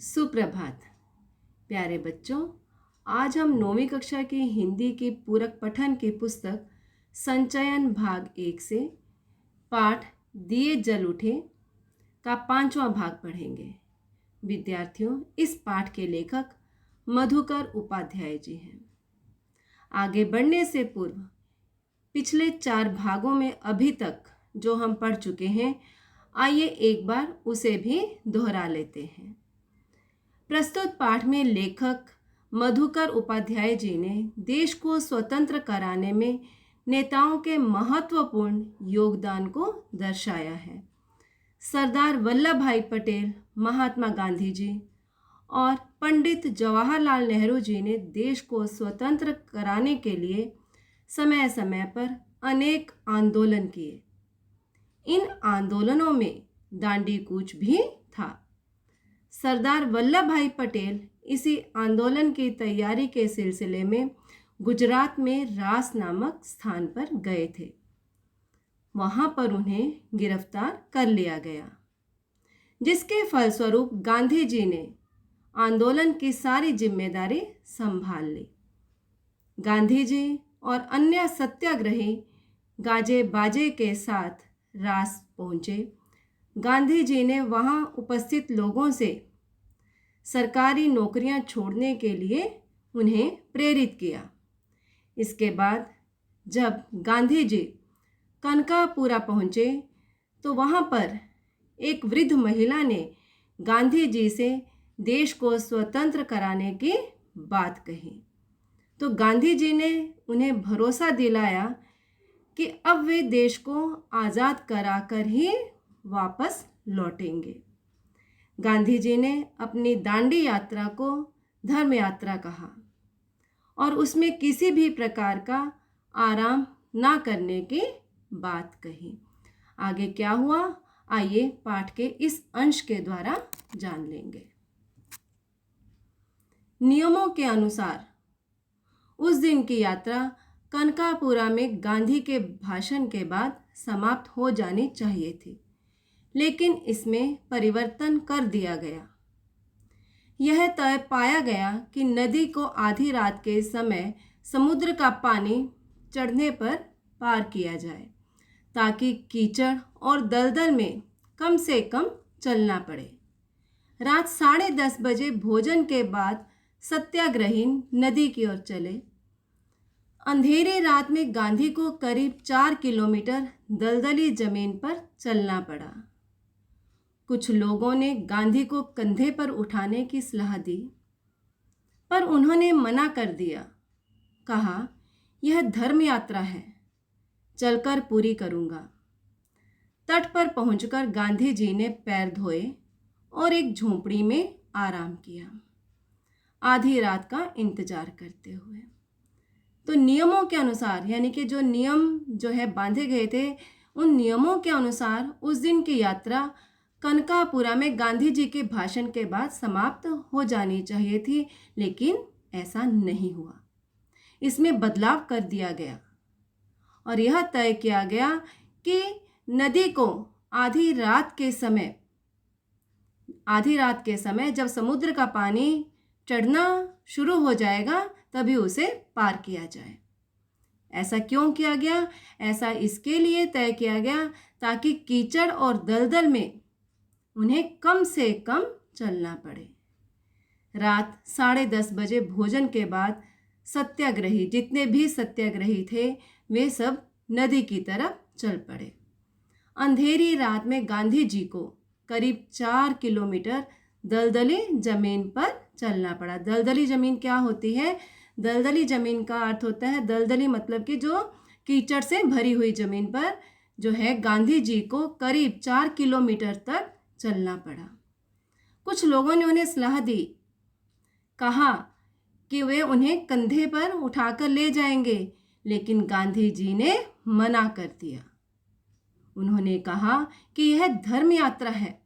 सुप्रभात प्यारे बच्चों। आज हम 9वीं कक्षा की हिंदी की पूरक पठन की पुस्तक संचयन भाग 1 से पाठ दिए जल उठे का 5वां भाग पढ़ेंगे। विद्यार्थियों, इस पाठ के लेखक मधुकर उपाध्याय जी हैं। आगे बढ़ने से पूर्व पिछले 4 भागों में अभी तक जो हम पढ़ चुके हैं, आइए एक बार उसे भी दोहरा लेते हैं। प्रस्तुत पाठ में लेखक मधुकर उपाध्याय जी ने देश को स्वतंत्र कराने में नेताओं के महत्वपूर्ण योगदान को दर्शाया है। सरदार वल्लभ भाई पटेल, महात्मा गांधी जी और पंडित जवाहरलाल नेहरू जी ने देश को स्वतंत्र कराने के लिए समय समय पर अनेक आंदोलन किए। इन आंदोलनों में दांडी कूच भी था। सरदार वल्लभ भाई पटेल इसी आंदोलन की तैयारी के सिलसिले में गुजरात में रास नामक स्थान पर गए थे। वहां पर उन्हें गिरफ्तार कर लिया गया, जिसके फलस्वरूप गांधी जी ने आंदोलन की सारी जिम्मेदारी संभाल ली। गांधी जी और अन्य सत्याग्रही गाजे बाजे के साथ रास पहुंचे। गांधी जी ने वहां उपस्थित लोगों से सरकारी नौकरियां छोड़ने के लिए उन्हें प्रेरित किया। इसके बाद जब गांधी जी कनकापुरा पहुंचे तो वहां पर एक वृद्ध महिला ने गांधी जी से देश को स्वतंत्र कराने की बात कही। तो गांधी जी ने उन्हें भरोसा दिलाया कि अब वे देश को आज़ाद कराकर ही वापस लौटेंगे। गांधी जी ने अपनी दांडी यात्रा को धर्म यात्रा कहा और उसमें किसी भी प्रकार का आराम ना करने की बात कही। आगे क्या हुआ, आइए पाठ के इस अंश के द्वारा जान लेंगे। नियमों के अनुसार उस दिन की यात्रा कनकापुरा में गांधी के भाषण के बाद समाप्त हो जानी चाहिए थी, लेकिन इसमें परिवर्तन कर दिया गया। यह तय पाया गया कि नदी को आधी रात के समय समुद्र का पानी चढ़ने पर पार किया जाए, ताकि कीचड़ और दलदल में कम से कम चलना पड़े। रात 10:30 बजे भोजन के बाद सत्याग्रही नदी की ओर चले। अंधेरी रात में गांधी को करीब 4 किलोमीटर दलदली जमीन पर चलना पड़ा। कुछ लोगों ने गांधी को कंधे पर उठाने की सलाह दी, पर उन्होंने मना कर दिया। कहा, यह धर्म यात्रा है, चलकर पूरी करूंगा। तट पर पहुंचकर गांधी जी ने पैर धोए और एक झोंपड़ी में आराम किया, आधी रात का इंतजार करते हुए। तो नियमों के अनुसार, यानी कि जो नियम जो है बांधे गए थे, उन नियमों के अनुसार उस दिन की यात्रा कनकापुरा में गांधी जी के भाषण के बाद समाप्त हो जानी चाहिए थी, लेकिन ऐसा नहीं हुआ। इसमें बदलाव कर दिया गया और यह तय किया गया कि नदी को आधी रात के समय जब समुद्र का पानी चढ़ना शुरू हो जाएगा तभी उसे पार किया जाए। ऐसा क्यों किया गया? ऐसा इसके लिए तय किया गया ताकि कीचड़ और दलदल में उन्हें कम से कम चलना पड़े। रात 10:30 बजे भोजन के बाद सत्याग्रही, जितने भी सत्याग्रही थे, वे सब नदी की तरफ चल पड़े। अंधेरी रात में गांधी जी को करीब 4 किलोमीटर दलदली जमीन पर चलना पड़ा। दलदली जमीन क्या होती है? दलदली जमीन का अर्थ होता है, दलदली मतलब कि जो कीचड़ से भरी हुई जमीन पर जो है गांधी जी को करीब 4 किलोमीटर तक चलना पड़ा। कुछ लोगों ने उन्हें सलाह दी, कहा कि वे उन्हें कंधे पर उठाकर ले जाएंगे, लेकिन गांधी जी ने मना कर दिया। उन्होंने कहा कि यह धर्म यात्रा है,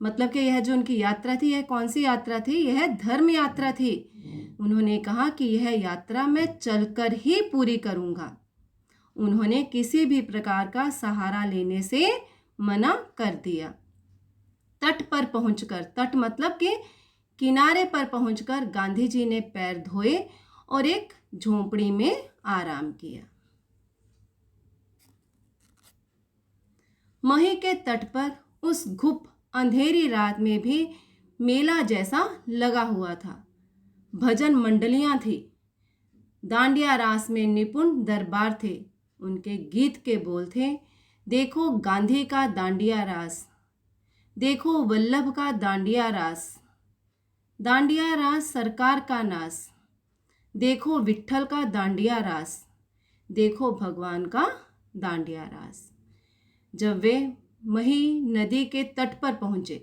मतलब कि यह जो उनकी यात्रा थी, यह कौन सी यात्रा थी? यह धर्म यात्रा थी। उन्होंने कहा कि यह यात्रा मैं चलकर ही पूरी करूंगा। उन्होंने किसी भी प्रकार का सहारा लेने से मना कर दिया। तट पर पहुंचकर, तट मतलब कि किनारे पर पहुंचकर गांधी जी ने पैर धोए और एक झोंपड़ी में आराम किया। मही के तट पर उस घुप अंधेरी रात में भी मेला जैसा लगा हुआ था। भजन मंडलियां थी, दांडिया रास में निपुण दरबार थे। उनके गीत के बोल थे, देखो गांधी का दांडिया रास, देखो वल्लभ का दांडिया रास, दांडिया रास सरकार का नास, देखो विट्ठल का दांडिया रास, देखो भगवान का दांडिया रास। जब वे मही नदी के तट पर पहुंचे,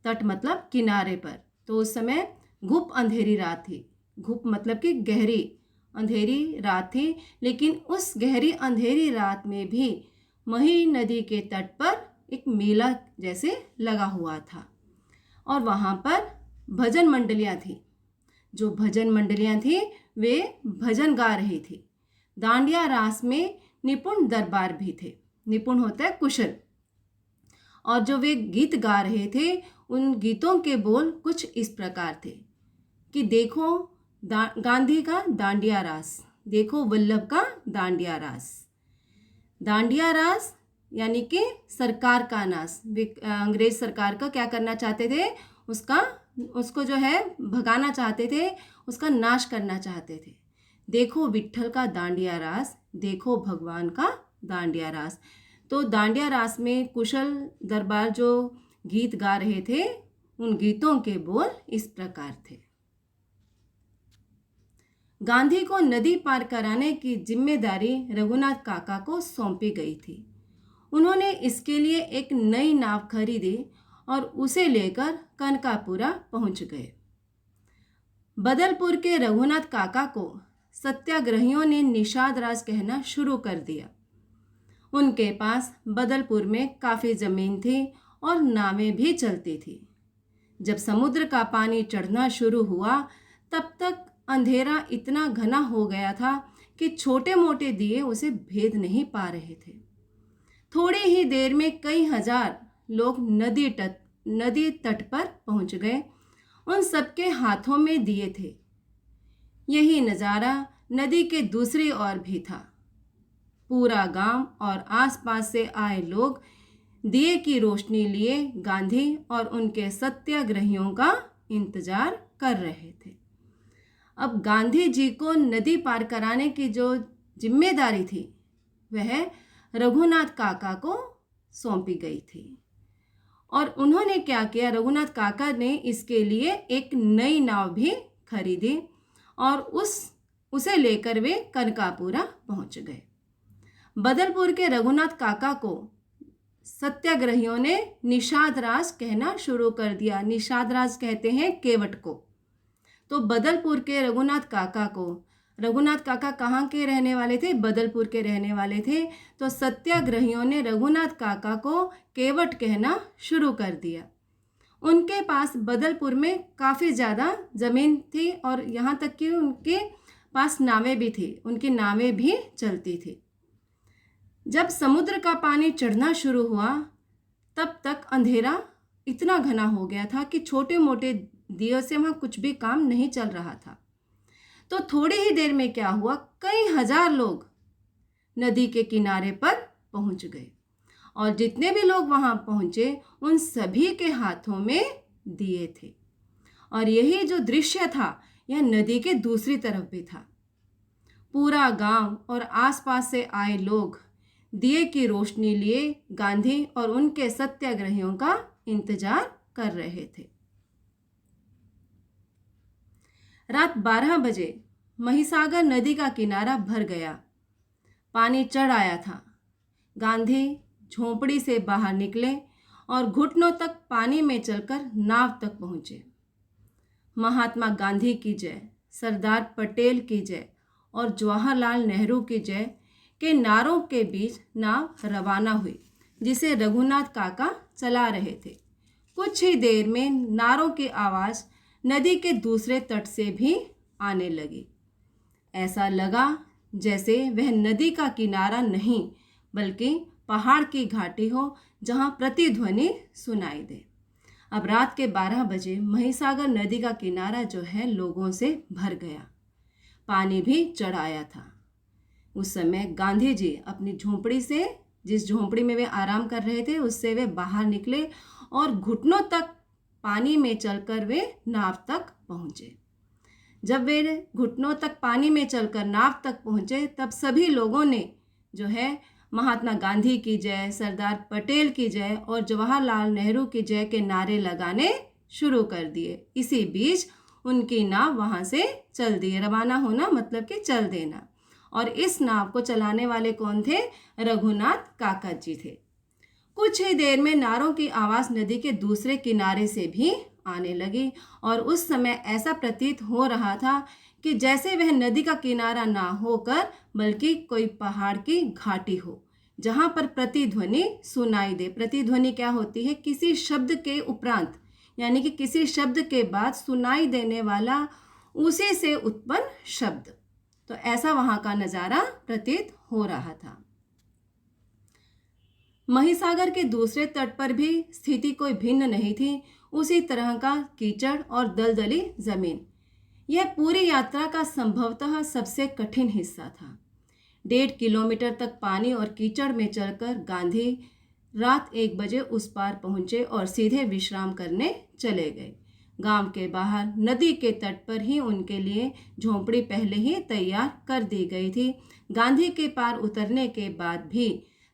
तट मतलब किनारे पर, तो उस समय घुप अंधेरी रात थी। घुप मतलब कि गहरी अंधेरी रात थी, लेकिन उस गहरी अंधेरी रात में भी मही नदी के तट पर एक मेला जैसे लगा हुआ था और वहाँ पर भजन मंडलियाँ थी। जो भजन मंडलियाँ थी वे भजन गा रही थी। दांडिया रास में निपुण दरबार भी थे। निपुण होता है कुशल। और जो वे गीत गा रहे थे उन गीतों के बोल कुछ इस प्रकार थे कि देखो गांधी का दांडिया रास, देखो वल्लभ का दांडिया रास। दांडिया रास यानी कि सरकार का नाश। अंग्रेज सरकार का क्या करना चाहते थे, उसको जो है भगाना चाहते थे, उसका नाश करना चाहते थे। देखो विट्ठल का दांडिया रास, देखो भगवान का दांडिया रास। तो दांडिया रास में कुशल दरबार जो गीत गा रहे थे उन गीतों के बोल इस प्रकार थे। गांधी को नदी पार कराने की जिम्मेदारी रघुनाथ काका को सौंपी गई थी। उन्होंने इसके लिए एक नई नाव खरीदी और उसे लेकर कनकापुरा पहुंच गए। बदलपुर के रघुनाथ काका को सत्याग्रहियों ने निषाद राज कहना शुरू कर दिया। उनके पास बदलपुर में काफ़ी ज़मीन थी और नावें भी चलती थी। जब समुद्र का पानी चढ़ना शुरू हुआ तब तक अंधेरा इतना घना हो गया था कि छोटे मोटे दिए उसे भेद नहीं पा रहे थे। थोड़ी ही देर में कई हजार लोग नदी तट पर पहुंच गए। उन सबके हाथों में दिए थे। यही नज़ारा नदी के दूसरी ओर भी था। पूरा गांव और आसपास से आए लोग दिए की रोशनी लिए गांधी और उनके सत्याग्रहियों का इंतजार कर रहे थे। अब गांधी जी को नदी पार कराने की जो जिम्मेदारी थी वह रघुनाथ काका को सौंपी गई थी। और उन्होंने क्या किया, रघुनाथ काका ने इसके लिए एक नई नाव भी खरीदी और उसे लेकर वे कनकापुरा पहुंच गए। बदलपुर के रघुनाथ काका को सत्याग्रहियों ने निषाद राज कहना शुरू कर दिया। निषाद राज कहते हैं केवट को। तो बदलपुर के रघुनाथ काका कहाँ के रहने वाले थे, बदलपुर के रहने वाले थे। तो सत्याग्रहियों ने रघुनाथ काका को केवट कहना शुरू कर दिया। उनके पास बदलपुर में काफ़ी ज़्यादा ज़मीन थी और यहाँ तक कि उनके पास नावें भी थी, उनकी नावें भी चलती थी। जब समुद्र का पानी चढ़ना शुरू हुआ तब तक अंधेरा इतना घना हो गया था कि छोटे मोटे दियों से वहाँ कुछ भी काम नहीं चल रहा था। तो थोड़ी ही देर में क्या हुआ, कई हजार लोग नदी के किनारे पर पहुंच गए और जितने भी लोग वहां पहुंचे उन सभी के हाथों में दिए थे। और यही जो दृश्य था यह नदी के दूसरी तरफ भी था। पूरा गांव और आसपास से आए लोग दिए की रोशनी लिए गांधी और उनके सत्याग्रहियों का इंतजार कर रहे थे। रात 12 बजे महिसागर नदी का किनारा भर गया। पानी चढ़ आया था। गांधी झोंपड़ी से बाहर निकले और घुटनों तक पानी में चलकर नाव तक पहुँचे। महात्मा गांधी की जय, सरदार पटेल की जय और जवाहरलाल नेहरू की जय के नारों के बीच नाव रवाना हुई, जिसे रघुनाथ काका चला रहे थे। कुछ ही देर में नारों की आवाज़ नदी के दूसरे तट से भी आने लगी। ऐसा लगा जैसे वह नदी का किनारा नहीं बल्कि पहाड़ की घाटी हो जहाँ प्रतिध्वनि सुनाई दे। अब रात के 12 बजे महिसागर नदी का किनारा जो है लोगों से भर गया, पानी भी चढ़ आया था। उस समय गांधी जी अपनी झोंपड़ी से, जिस झोंपड़ी में वे आराम कर रहे थे, उससे वे बाहर निकले और घुटनों तक पानी में चलकर वे नाव तक पहुँचे। जब वे घुटनों तक पानी में चलकर नाव तक पहुँचे तब सभी लोगों ने जो है महात्मा गांधी की जय, सरदार पटेल की जय और जवाहरलाल नेहरू की जय के नारे लगाने शुरू कर दिए। इसी बीच उनकी नाव वहाँ से चल दी। रवाना होना मतलब कि चल देना। और इस नाव को चलाने वाले कौन थे? रघुनाथ काकत जी थे। कुछ ही देर में नारों की आवाज़ नदी के दूसरे किनारे से भी आने लगी और उस समय ऐसा प्रतीत हो रहा था कि जैसे वह नदी का किनारा ना होकर बल्कि कोई पहाड़ की घाटी हो, जहाँ पर प्रतिध्वनि सुनाई दे। प्रतिध्वनि क्या होती है? किसी शब्द के उपरांत, यानी कि किसी शब्द के बाद सुनाई देने वाला उसी से उत्पन्न शब्द। तो ऐसा वहाँ का नज़ारा प्रतीत हो रहा था। महिसागर के दूसरे तट पर भी स्थिति कोई भिन्न नहीं थी। उसी तरह का कीचड़ और दलदली जमीन। यह पूरी यात्रा का संभवतः सबसे कठिन हिस्सा था। 1.5 किलोमीटर तक पानी और कीचड़ में चलकर गांधी रात 1 बजे उस पार पहुंचे और सीधे विश्राम करने चले गए। गांव के बाहर नदी के तट पर ही उनके लिए झोंपड़ी पहले ही तैयार कर दी गई थी। गांधी के पार उतरने के बाद भी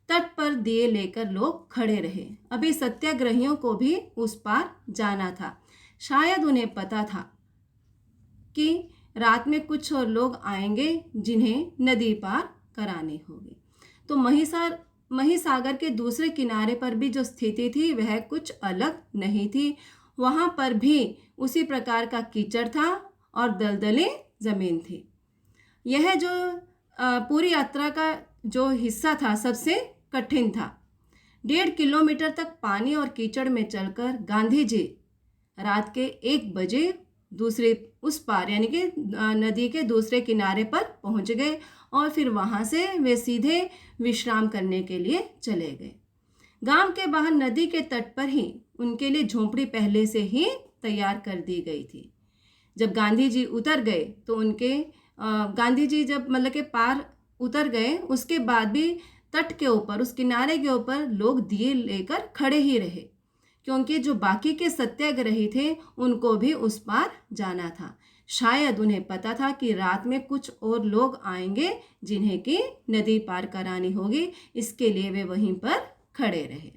तट पर दिए लेकर लोग खड़े रहे। अभी सत्याग्रहियों को भी उस पार जाना था। शायद उन्हें पता था कि रात में कुछ और लोग आएंगे जिन्हें नदी पार करानी होगी। तो महिसागर के दूसरे किनारे पर भी जो स्थिति थी वह कुछ अलग नहीं थी। वहाँ पर भी उसी प्रकार का कीचड़ था और दलदली ज़मीन थी। यह जो पूरी यात्रा का जो हिस्सा था सबसे कठिन था। 1.5 किलोमीटर तक पानी और कीचड़ में चलकर गांधी जी रात के 1 बजे दूसरे उस पार यानी कि नदी के दूसरे किनारे पर पहुंच गए और फिर वहां से वे सीधे विश्राम करने के लिए चले गए। गांव के बाहर नदी के तट पर ही उनके लिए झोंपड़ी पहले से ही तैयार कर दी गई थी। जब गांधी जी उतर गए तो गांधी जी जब मतलब के पार उतर गए उसके बाद भी तट के ऊपर, उस किनारे के ऊपर लोग दिए लेकर खड़े ही रहे, क्योंकि जो बाकी के सत्याग्रही थे उनको भी उस पार जाना था। शायद उन्हें पता था कि रात में कुछ और लोग आएंगे जिन्हें कि नदी पार करानी होगी, इसके लिए वे वहीं पर खड़े रहे।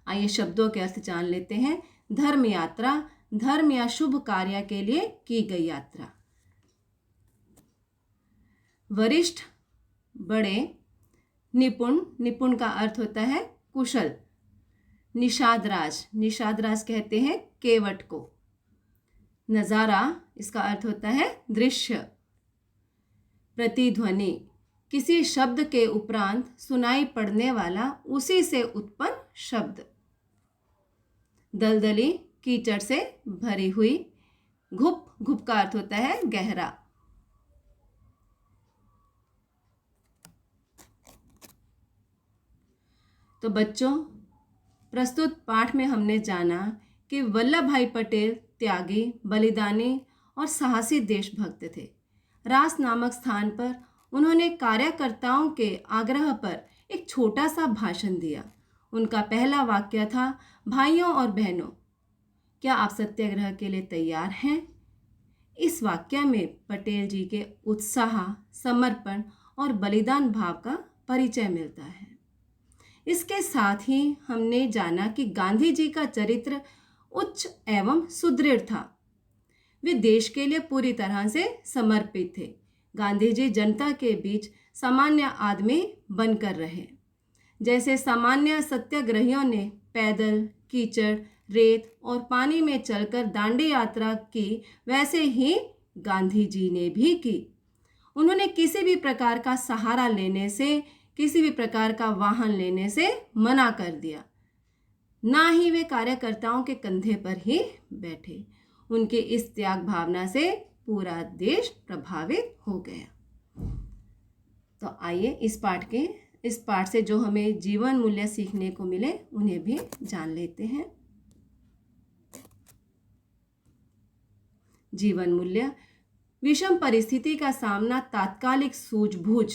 आइए शब्दों के अर्थ जान लेते हैं। धर्म यात्रा, धर्म या शुभ कार्य के लिए की गई यात्रा। वरिष्ठ, बड़े, निपुण, निपुण का अर्थ होता है कुशल। निषादराज, निषादराज कहते हैं केवट को। नज़ारा, इसका अर्थ होता है दृश्य। प्रतिध्वनि, किसी शब्द के उपरांत सुनाई पड़ने वाला उसी से उत्पन्न शब्द। दलदली, कीचड़ से भरी हुई। घुप, घुप का अर्थ होता है गहरा। तो बच्चों, प्रस्तुत पाठ में हमने जाना कि वल्लभ भाई पटेल त्यागी, बलिदानी और साहसी देशभक्त थे। रास नामक स्थान पर उन्होंने कार्यकर्ताओं के आग्रह पर एक छोटा सा भाषण दिया। उनका पहला वाक्य था, भाइयों और बहनों, क्या आप सत्याग्रह के लिए तैयार हैं? इस वाक्य में पटेल जी के उत्साह, समर्पण और बलिदान भाव का परिचय मिलता है। इसके साथ ही हमने जाना कि गांधी जी का चरित्र उच्च एवं सुदृढ़ था। वे देश के लिए पूरी तरह से समर्पित थे। गांधी जी जनता के बीच सामान्य आदमी बनकर रहे। जैसे सामान्य सत्याग्रहियों ने पैदल, कीचड़, रेत और पानी में चलकर दांडी यात्रा की, वैसे ही गांधी जी ने भी की। उन्होंने किसी भी प्रकार का सहारा लेने से, किसी भी प्रकार का वाहन लेने से मना कर दिया। ना ही वे कार्यकर्ताओं के कंधे पर ही बैठे। उनके इस त्याग भावना से पूरा देश प्रभावित हो गया। तो आइए इस पाठ से जो हमें जीवन मूल्य सीखने को मिले उन्हें भी जान लेते हैं। जीवन मूल्य, विषम परिस्थिति का सामना तात्कालिक सूझबूझ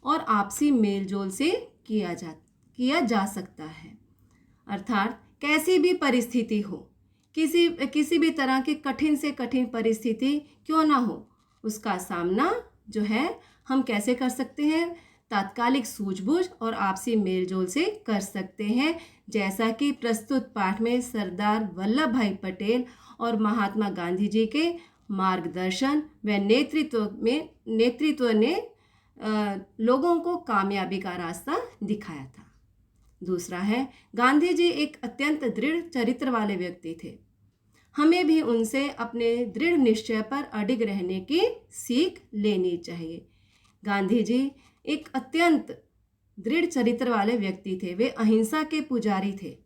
और आपसी मेलजोल से किया जा सकता है। अर्थात कैसी भी परिस्थिति हो, किसी भी तरह की कठिन से कठिन परिस्थिति क्यों ना हो, उसका सामना जो है हम कैसे कर सकते हैं? तात्कालिक सूझबूझ और आपसी मेलजोल से कर सकते हैं, जैसा कि प्रस्तुत पाठ में सरदार वल्लभ भाई पटेल और महात्मा गांधी जी के मार्गदर्शन व नेतृत्व ने लोगों को कामयाबी का रास्ता दिखाया था। दूसरा है, गांधी जी एक अत्यंत दृढ़ चरित्र वाले व्यक्ति थे। हमें भी उनसे अपने दृढ़ निश्चय पर अडिग रहने की सीख लेनी चाहिए। गांधी जी एक अत्यंत दृढ़ चरित्र वाले व्यक्ति थे। वे अहिंसा के पुजारी थे।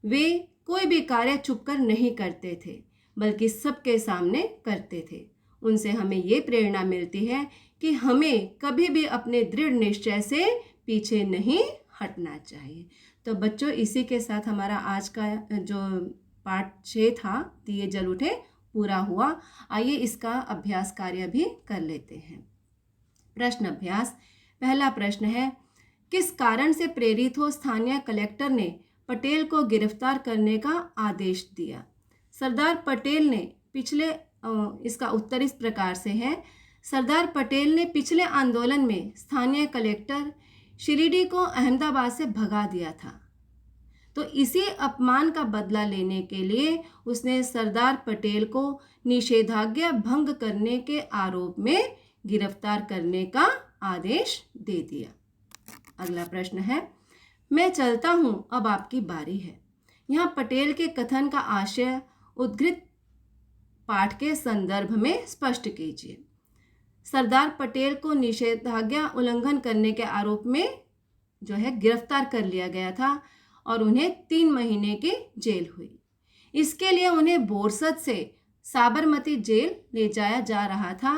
वे कोई भी कार्य छुपकर नहीं करते थे, बल्कि सबके सामने करते थे। उनसे हमें ये प्रेरणा मिलती है कि हमें कभी भी अपने दृढ़ निश्चय से पीछे नहीं हटना चाहिए। तो बच्चों, इसी के साथ हमारा आज का जो पाठ 6 था, दिए जल उठे, पूरा हुआ। आइए इसका अभ्यास कार्य भी कर लेते हैं। प्रश्न अभ्यास। पहला प्रश्न है, किस कारण से प्रेरित हो स्थानीय कलेक्टर ने पटेल को गिरफ्तार करने का आदेश दिया? सरदार पटेल ने इसका उत्तर इस प्रकार से है, सरदार पटेल ने पिछले आंदोलन में स्थानीय कलेक्टर शिरीडी को अहमदाबाद से भगा दिया था। तो इसी अपमान का बदला लेने के लिए उसने सरदार पटेल को निषेधाज्ञा भंग करने के आरोप में गिरफ्तार करने का आदेश दे दिया। अगला प्रश्न है, मैं चलता हूँ, अब आपकी बारी है। यहाँ पटेल के कथन का आशय उद्धृत पाठ के संदर्भ में स्पष्ट कीजिए। सरदार पटेल को निषेधाज्ञा उल्लंघन करने के आरोप में जो है गिरफ्तार कर लिया गया था और उन्हें 3 महीने की जेल हुई। इसके लिए उन्हें बोरसद से साबरमती जेल ले जाया जा रहा था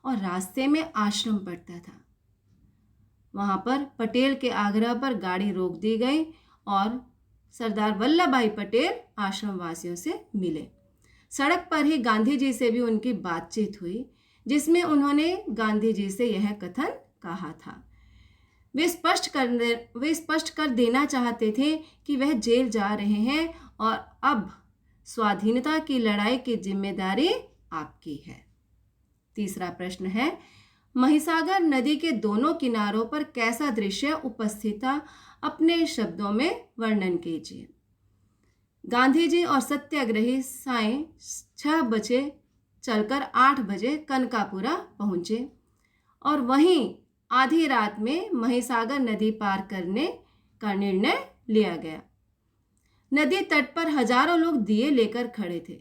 और रास्ते में आश्रम पड़ता था। वहां पर पटेल के आग्रह पर गाड़ी रोक दी गई और सरदार वल्लभ भाई पटेल आश्रम वासियों से मिले। सड़क पर ही गांधी जी से भी उनकी बातचीत हुई, जिसमें उन्होंने गांधी जी से यह कथन कहा था। वे स्पष्ट कर देना चाहते थे कि वह जेल जा रहे हैं और अब स्वाधीनता की लड़ाई की जिम्मेदारी आपकी है। तीसरा प्रश्न है, महिसागर नदी के दोनों किनारों पर कैसा दृश्य उपस्थित था? अपने शब्दों में वर्णन कीजिए। गांधी जी और सत्याग्रही सायं 6 बजे चलकर 8 बजे कनकापुरा पहुंचे और वहीं आधी रात में महिसागर नदी पार करने का निर्णय लिया गया। नदी तट पर हजारों लोग दिए लेकर खड़े थे,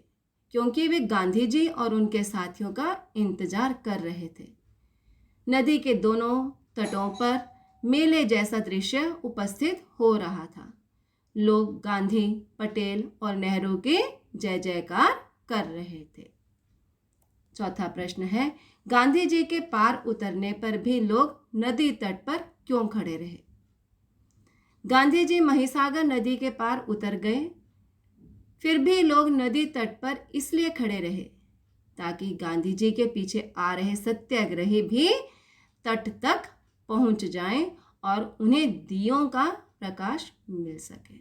क्योंकि वे गांधी जी और उनके साथियों का इंतजार कर रहे थे। नदी के दोनों तटों पर मेले जैसा दृश्य उपस्थित हो रहा था। लोग गांधी, पटेल और नेहरू के जय जयकार कर रहे थे। चौथा प्रश्न है, गांधी जी के पार उतरने पर भी लोग नदी तट पर क्यों खड़े रहे? गांधी जी महिसागर नदी के पार उतर गए, फिर भी लोग नदी तट पर इसलिए खड़े रहे ताकि गांधी जी के पीछे आ रहे सत्याग्रही भी तट तक पहुंच जाएं और उन्हें दियों का प्रकाश मिल सके।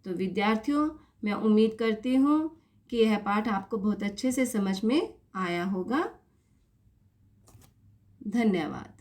तो विद्यार्थियों, मैं उम्मीद करती हूँ कि यह पाठ आपको बहुत अच्छे से समझ में आया होगा। धन्यवाद।